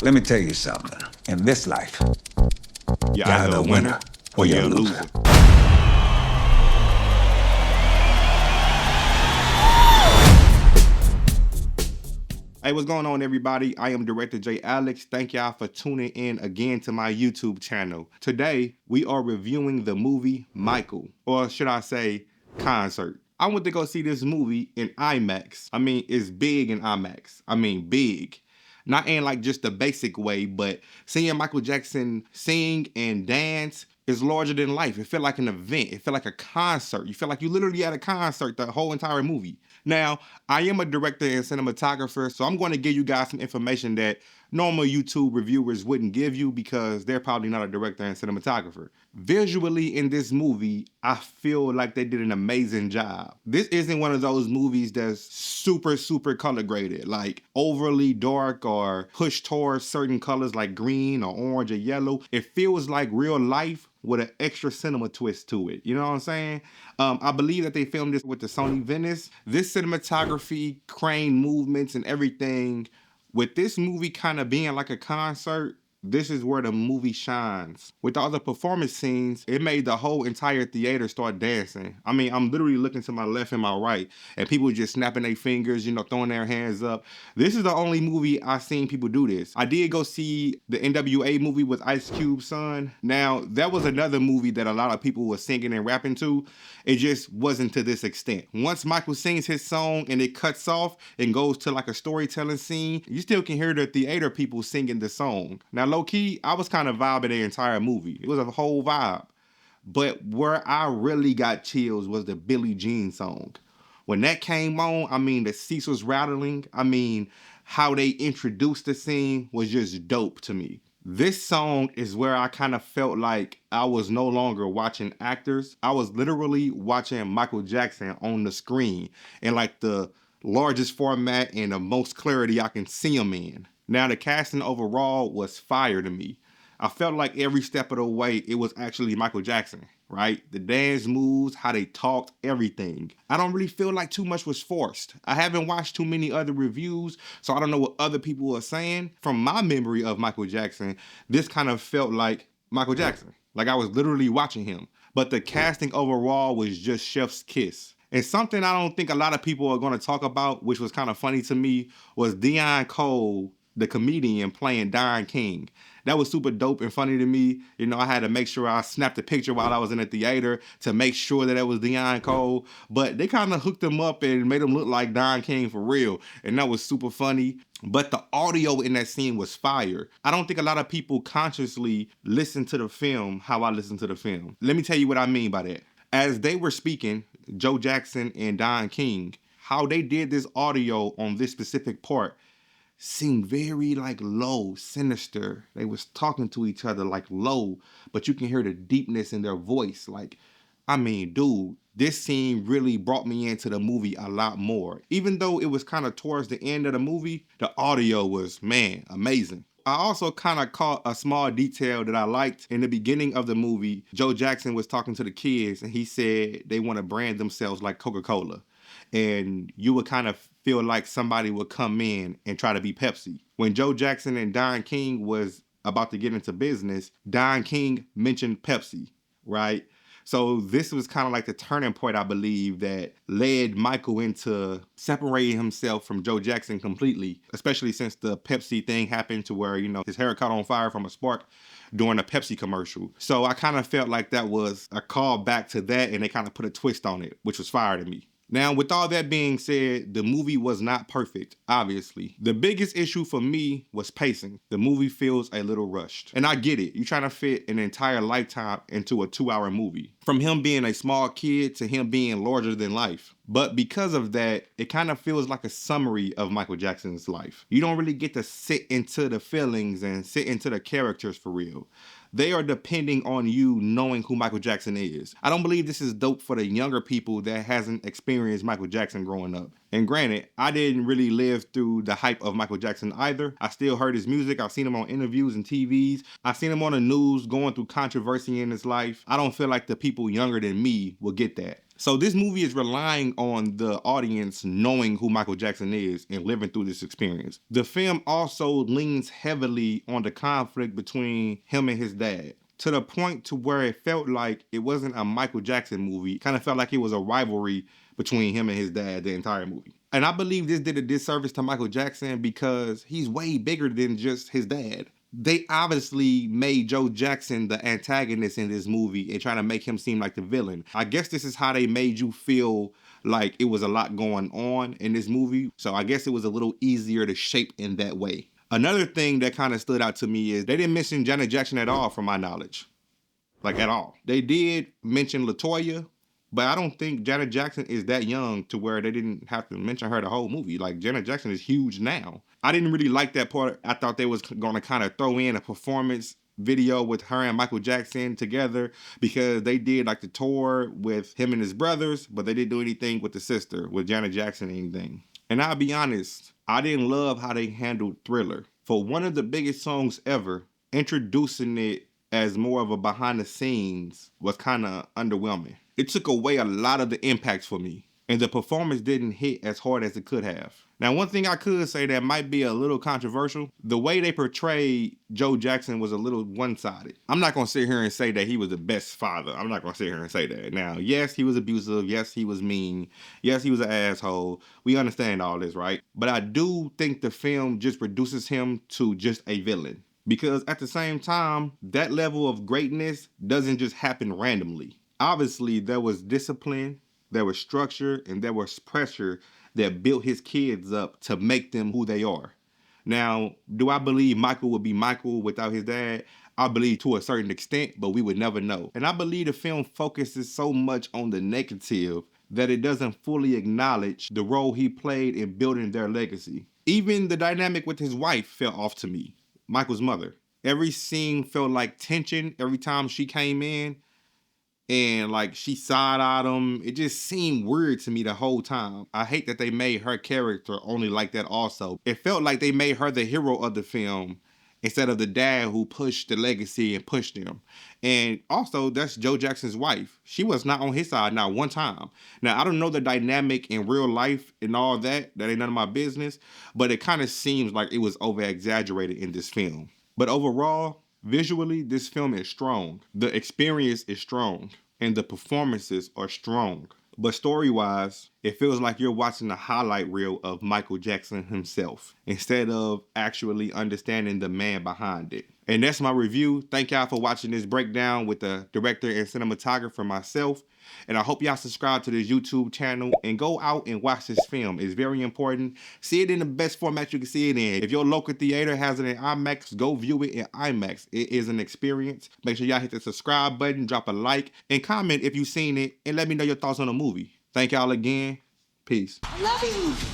Let me tell you something. In this life, You're you're either either a a winner or you're you're a a loser. loser. Hey, what's going on, everybody? I am Director J. Alex. Thank y'all for tuning in again to my YouTube channel. Today, we are reviewing the movie Michael, or should I say, Concert. I went to go see this movie in IMAX. I mean, it's big in IMAX. I mean, big. Not in like just the basic way, but seeing Michael Jackson sing and dance is larger than life. It felt like an event. It felt like a concert. You feel like you literally at a concert the whole entire movie. Now, I am a director and cinematographer, so I'm going to give you guys some information that normal YouTube reviewers wouldn't give you because they're probably not a director and cinematographer. Visually in this movie, I feel like they did an amazing job. This isn't one of those movies that's super color graded, like overly dark or pushed towards certain colors like green or orange or yellow. It feels like real life with an extra cinema twist to it. You know what I'm saying? I believe that they filmed this with the Sony Venice. This cinematography, crane movements, and everything, with this movie kind of being like a concert, this is where the movie shines. With all the performance scenes, it made the whole entire theater start dancing. I mean, I'm literally looking to my left and my right, and people just snapping their fingers, throwing their hands up. This is the only movie I've seen people do this. I did go see the NWA movie with Ice Cube's son. Now, that was another movie that a lot of people were singing and rapping to. It just wasn't to this extent. Once Michael sings his song and it cuts off and goes to like a storytelling scene, you still can hear the theater people singing the song. Now, low key, I was kind of vibing the entire movie. It was a whole vibe. But where I really got chills was the Billie Jean song. When that came on, I mean, the seats was rattling. I mean, how they introduced the scene was just dope to me. This song is where I kind of felt like I was no longer watching actors. I was literally watching Michael Jackson on the screen in like the largest format and the most clarity I can see him in. Now, the casting overall was fire to me. I felt like every step of the way it was actually Michael Jackson, right? The dance moves, how they talked, everything. I don't really feel like too much was forced. I haven't watched too many other reviews, so I don't know what other people are saying. From my memory of Michael Jackson, this kind of felt like Michael Jackson. Like I was literally watching him. But the casting overall was just chef's kiss. And something I don't think a lot of people are going to talk about, which was kind of funny to me, was Dion Cole, the comedian, playing Don King. That was super dope and funny to me. I had to make sure I snapped a picture while I was in the theater to make sure that it was Dion Cole. But they kind of hooked him up and made him look like Don King for real. And that was super funny. But the audio in that scene was fire. I don't think a lot of people consciously listen to the film how I listen to the film. Let me tell you what I mean by that. As they were speaking, Joe Jackson and Don King, how they did this audio on this specific part seemed very like low, sinister. They was talking to each other like low, but you can hear the deepness in their voice. Like, I mean, dude, this scene really brought me into the movie a lot more. Even though it was kind of towards the end of the movie, the audio was, man, amazing. I also kind of caught a small detail that I liked in the beginning of the movie. Joe Jackson was talking to the kids and he said they want to brand themselves like Coca-Cola. And you would kind of feel like somebody would come in and try to be Pepsi. When Joe Jackson and Don King was about to get into business, Don King mentioned Pepsi, right? So this was kind of like the turning point, I believe, that led Michael into separating himself from Joe Jackson completely, especially since the Pepsi thing happened to where, his hair caught on fire from a spark during a Pepsi commercial. So I kind of felt like that was a call back to that and they kind of put a twist on it, which was fire to me. Now, with all that being said, the movie was not perfect, obviously. The biggest issue for me was pacing. The movie feels a little rushed. And I get it. You're trying to fit an entire lifetime into a 2-hour movie. From him being a small kid to him being larger than life. But because of that, it kind of feels like a summary of Michael Jackson's life. You don't really get to sit into the feelings and sit into the characters for real. They are depending on you knowing who Michael Jackson is. I don't believe this is dope for the younger people that hasn't experienced Michael Jackson growing up. And granted, I didn't really live through the hype of Michael Jackson either. I still heard his music. I've seen him on interviews and TVs. I've seen him on the news going through controversy in his life. I don't feel like the people younger than me will get that. So this movie is relying on the audience knowing who Michael Jackson is and living through this experience. The film also leans heavily on the conflict between him and his dad, to the point to where it felt like it wasn't a Michael Jackson movie. It kind of felt like it was a rivalry between him and his dad the entire movie. And I believe this did a disservice to Michael Jackson because he's way bigger than just his dad. They obviously made Joe Jackson the antagonist in this movie and trying to make him seem like the villain. I guess this is how they made you feel like it was a lot going on in this movie. So I guess it was a little easier to shape in that way. Another thing that kind of stood out to me is they didn't mention Janet Jackson at all, from my knowledge. Like, at all. They did mention LaToya, but I don't think Janet Jackson is that young to where they didn't have to mention her the whole movie. Like, Janet Jackson is huge now. I didn't really like that part. I thought they was going to kind of throw in a performance video with her and Michael Jackson together, because they did like the tour with him and his brothers, but they didn't do anything with the sister, with Janet Jackson or anything. And I'll be honest, I didn't love how they handled Thriller. For one of the biggest songs ever, introducing it as more of a behind the scenes was kind of underwhelming. It took away a lot of the impact for me, and the performance didn't hit as hard as it could have. Now, one thing I could say that might be a little controversial, the way they portrayed Joe Jackson was a little one-sided. I'm not going to sit here and say that he was the best father. I'm not going to sit here and say that. Now, yes, he was abusive. Yes, he was mean. Yes, he was an asshole. We understand all this, right? But I do think the film just reduces him to just a villain. Because at the same time, that level of greatness doesn't just happen randomly. Obviously, there was discipline, there was structure, and there was pressure that built his kids up to make them who they are. Now, do I believe Michael would be Michael without his dad? I believe to a certain extent, but we would never know. And I believe the film focuses so much on the negative that it doesn't fully acknowledge the role he played in building their legacy. Even the dynamic with his wife felt off to me, Michael's mother. Every scene felt like tension every time she came in, and like she side-eyed him. It just seemed weird to me the whole time. I hate that they made her character only like that also. It felt like they made her the hero of the film instead of the dad who pushed the legacy and pushed him. And also, that's Joe Jackson's wife. She was not on his side not one time. Now, I don't know the dynamic in real life and all that. That ain't none of my business. But it kind of seems like it was over-exaggerated in this film. But overall, visually, this film is strong. The experience is strong, and the performances are strong. But story-wise, it feels like you're watching a highlight reel of Michael Jackson himself, instead of actually understanding the man behind it. And that's my review. Thank y'all for watching this breakdown with the director and cinematographer myself. And I hope y'all subscribe to this YouTube channel and go out and watch this film. It's very important. See it in the best format you can see it in. If your local theater has it in IMAX, go view it in IMAX. It is an experience. Make sure y'all hit the subscribe button, drop a like, and comment if you've seen it, and let me know your thoughts on the movie. Thank y'all again. Peace. I love you.